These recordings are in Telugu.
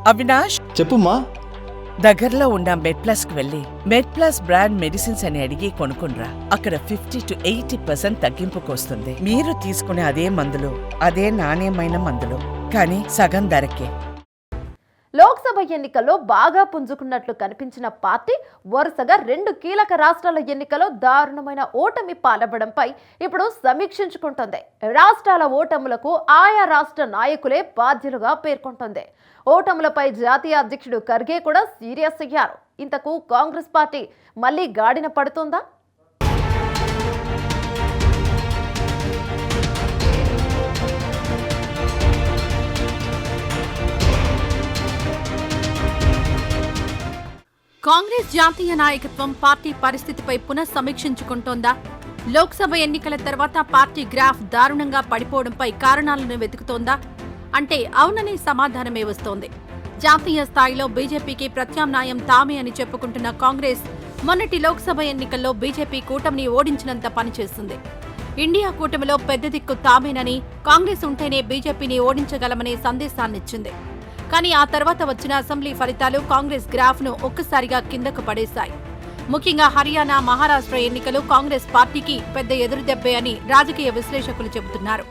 అవినాష్, చెప్పుమా. దగ్గరలో ఉన్న మెడ్ప్లస్ కు వెళ్ళి మెడ్ప్లస్ బ్రాండ్ మెడిసిన్స్ అని అడిగి కొనుక్కునరా. అక్కడ 50 to 80% తగ్గింపుకు వస్తుంది. మీరు తీసుకునే అదే మందులు, అదే నాణ్యమైన మందులు, కానీ సగం ధరకే. లోక్సభ ఎన్నికల్లో బాగా పుంజుకున్నట్లు కనిపించిన పార్టీ వరుసగా 2 కీలక రాష్ట్రాల ఎన్నికల్లో దారుణమైన ఓటమి పాలవ్వడంపై ఇప్పుడు సమీక్షించుకుంటోంది. రాష్ట్రాల ఓటములకు ఆయా రాష్ట్ర నాయకులే బాధ్యులుగా పేర్కొంటోంది. ఓటములపై జాతీయ అధ్యక్షుడు ఖర్గే కూడా సీరియస్ అయ్యారు. ఇంతకు కాంగ్రెస్ పార్టీ మళ్లీ గాడిన పడుతుందా? కాంగ్రెస్ జాతీయ నాయకత్వం పార్టీ పరిస్థితిపై పునఃసమీక్షించుకుంటోందా? లోక్సభ ఎన్నికల తర్వాత పార్టీ గ్రాఫ్ దారుణంగా పడిపోవడంపై కారణాలను వెతుకుతోందా అంటే అవుననే సమాధానమే వస్తోంది. జాతీయ స్థాయిలో బీజేపీకి ప్రత్యామ్నాయం తామే అని చెప్పుకుంటున్న కాంగ్రెస్ మొన్నటి లోక్సభ ఎన్నికల్లో బీజేపీ కూటమిని ఓడించినంత పనిచేస్తుంది. ఇండియా కూటమిలో పెద్ద దిక్కు తామేనని, కాంగ్రెస్ ఉంటేనే బీజేపీని ఓడించగలమనే సందేశాన్నిచ్చింది. కానీ ఆ తర్వాత వచ్చిన అసెంబ్లీ ఫలితాలు కాంగ్రెస్ గ్రాఫ్ను ఒక్కసారిగా కిందకు పడేశాయి. ముఖ్యంగా హర్యానా, మహారాష్ట్ర ఎన్నికలు కాంగ్రెస్ పార్టీకి పెద్ద ఎదురుదెబ్బే అని రాజకీయ విశ్లేషకులు చెబుతున్నారు.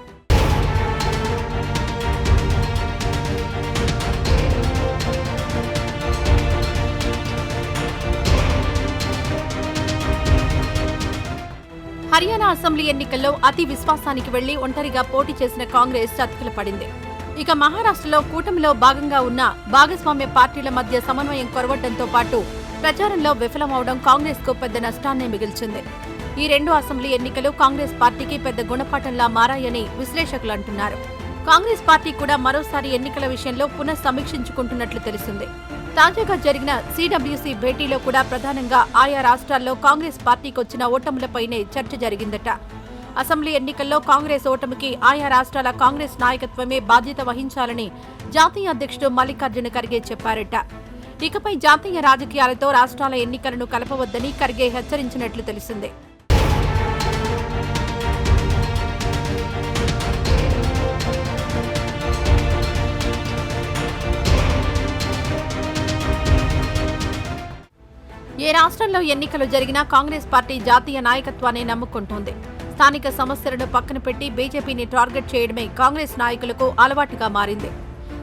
హర్యానా అసెంబ్లీ ఎన్నికల్లో అతి విశ్వాసానికి వెళ్లి ఒంటరిగా పోటీ చేసిన కాంగ్రెస్ చతికిల పడింది. ఇక మహారాష్ట్రలో కూటమిలో భాగంగా ఉన్న భాగస్వామ్య పార్టీల మధ్య సమన్వయం కొరవడంతో పాటు ప్రచారంలో విఫలమవడం కాంగ్రెస్ కు పెద్ద నష్టాన్నే మిగిల్చింది. ఈ 2 అసెంబ్లీ ఎన్నికలు కాంగ్రెస్ పార్టీకి పెద్ద గుణపాఠంలా మారాయని విశ్లేషకులు అంటున్నారు. కాంగ్రెస్ పార్టీ కూడా మరోసారి ఎన్నికల విషయంలో పునఃసమీక్షించుకుంటున్నట్లు తెలిసింది. తాజాగా జరిగిన సిడబ్ల్యూసీ భేటీలో కూడా ప్రధానంగా ఆయా రాష్ట్రాల్లో కాంగ్రెస్ పార్టీకొచ్చిన ఓటములపైనే చర్చ జరిగిందట. అసెంబ్లీ ఎన్నికల్లో కాంగ్రెస్ ఓటమికి ఆయా రాష్ట్రాల కాంగ్రెస్ నాయకత్వమే బాధ్యత వహించాలని జాతీయ అధ్యక్షుడు మల్లికార్జున ఖర్గే చెప్పారట. ఇకపై జాతీయ రాజకీయాలతో రాష్ట్రాల ఎన్నికలను కలపవద్దని ఖర్గే హెచ్చరించినట్లు తెలిసింది. ఏ రాష్ట్రంలో ఎన్నికలు జరిగినా కాంగ్రెస్ పార్టీ జాతీయ నాయకత్వాన్ని నమ్ముకుంటోంది. స్థానిక సమస్యలను పక్కన పెట్టి బీజేపీని టార్గెట్ చేయడమే కాంగ్రెస్ నాయకులకు అలవాటుగా మారింది.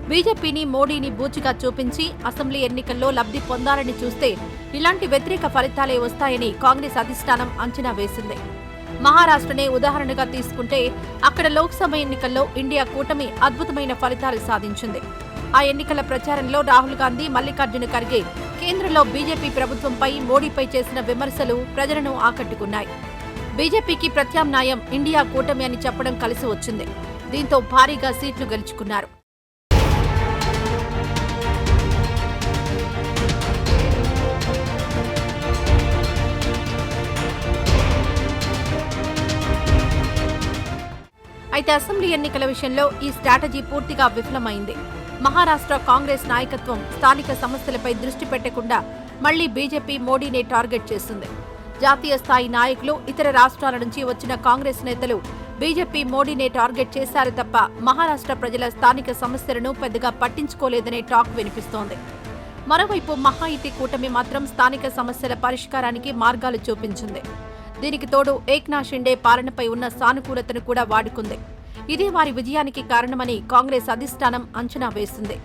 బీజేపీని, మోడీని బూచిగా చూపించి అసెంబ్లీ ఎన్నికల్లో లబ్ధి పొందాలని చూస్తే ఇలాంటి వ్యతిరేక ఫలితాలే వస్తాయని కాంగ్రెస్ అధిష్టానం అంచనా వేసింది. మహారాష్ట్రనే ఉదాహరణగా తీసుకుంటే అక్కడ లోక్సభ ఎన్నికల్లో ఇండియా కూటమి అద్భుతమైన ఫలితాలు సాధించింది. ఆ ఎన్నికల ప్రచారంలో రాహుల్ గాంధీ, మల్లికార్జున ఖర్గే కేంద్రంలో బీజేపీ ప్రభుత్వంపై, మోడీపై చేసిన విమర్శలు ప్రజలను ఆకట్టుకున్నాయి. బీజేపీకి ప్రత్యామ్నాయం ఇండియా కూటమి అని చెప్పడం కలిసి వచ్చింది. దీంతో భారీగా సీట్లు గెలుచుకున్నారు. అయితే అసెంబ్లీ ఎన్నికల విషయంలో ఈ స్ట్రాటజీ పూర్తిగా విఫలమైంది. మహారాష్ట్ర కాంగ్రెస్ నాయకత్వం స్థానిక సమస్యలపై దృష్టి పెట్టకుండా మళ్లీ బీజేపీ, మోడీనే టార్గెట్ చేసింది. జాతీయ స్థాయి నాయకులు, ఇతర రాష్ట్రాల నుంచి వచ్చిన కాంగ్రెస్ నేతలు బీజేపీ, మోడీనే టార్గెట్ చేశారు తప్ప మహారాష్ట్ర ప్రజల స్థానిక సమస్యలను పెద్దగా పట్టించుకోలేదనే టాక్ వినిపిస్తోంది. మరోవైపు మహాయుతి కూటమి మాత్రం స్థానిక సమస్యల పరిష్కారానికి మార్గాలు చూపించింది. దీనికి తోడు ఏక్నాథ్ షిండే పాలనపై ఉన్న సానుకూలతను కూడా వాడుకుంది. ఇదే వారి విజయానికి కారణమని కాంగ్రెస్ అధిష్టానం అంచనా వేసింది.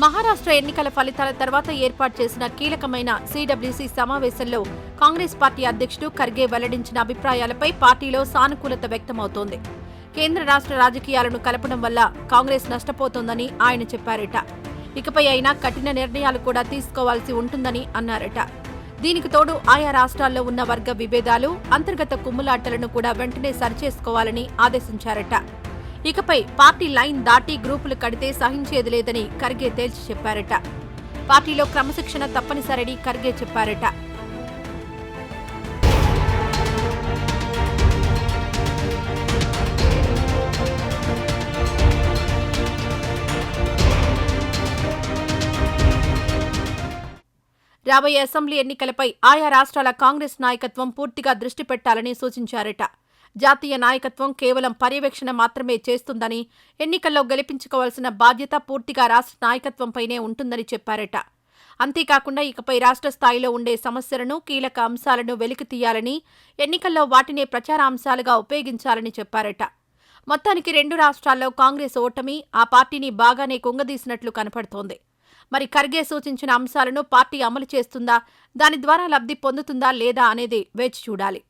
మహారాష్ట్ర ఎన్నికల ఫలితాల తర్వాత ఏర్పాటు చేసిన కీలకమైన సిడబ్ల్యూసీ సమావేశంలో కాంగ్రెస్ పార్టీ అధ్యక్షుడు ఖర్గే వెల్లడించిన అభిప్రాయాలపై పార్టీలో సానుకూలత వ్యక్తమవుతోంది. కేంద్ర రాష్ట్ర రాజకీయాలను కలపడం వల్ల కాంగ్రెస్ నష్టపోతోందని ఆయన చెప్పారట. ఇకపై అయినా కఠిన నిర్ణయాలు కూడా తీసుకోవాల్సి ఉంటుందని అన్నారట. దీనికి తోడు ఆయా రాష్ట్రాల్లో ఉన్న వర్గ విభేదాలు, అంతర్గత కుమ్ములాటలను కూడా వెంటనే సరిచేసుకోవాలని ఆదేశించారట. ఇకపై పార్టీ లైన్ దాటి గ్రూపులు కడితే సహించేది లేదని ఖర్గే తేల్చి చెప్పారట. పార్టీలో క్రమశిక్షణ తప్పనిసరని ఖర్గే చెప్పారట. రాబోయే అసెంబ్లీ ఎన్నికలపై ఆయా రాష్ట్రాల కాంగ్రెస్ నాయకత్వం పూర్తిగా దృష్టి పెట్టాలని సూచించారట. జాతీయ నాయకత్వం కేవలం పర్యవేక్షణ మాత్రమే చేస్తుందని, ఎన్నికల్లో గెలిపించుకోవాల్సిన బాధ్యత పూర్తిగా రాష్ట్ర నాయకత్వంపైనే ఉంటుందని చెప్పారట. అంతేకాకుండా ఇకపై రాష్ట్ర స్థాయిలో ఉండే సమస్యలను, కీలక అంశాలను వెలికి తీయాలని, ఎన్నికల్లో వాటినే ప్రచార అంశాలుగా ఉపయోగించాలని చెప్పారట. మొత్తానికి రెండు రాష్ట్రాల్లో కాంగ్రెస్ ఓటమి ఆ పార్టీని బాగానే కుంగదీసినట్లు కనపడుతోంది. మరి ఖర్గే సూచించిన అంశాలను పార్టీ అమలు చేస్తుందా, దాని ద్వారా లబ్ధి పొందుతుందా లేదా అనేది వేచి చూడాలి.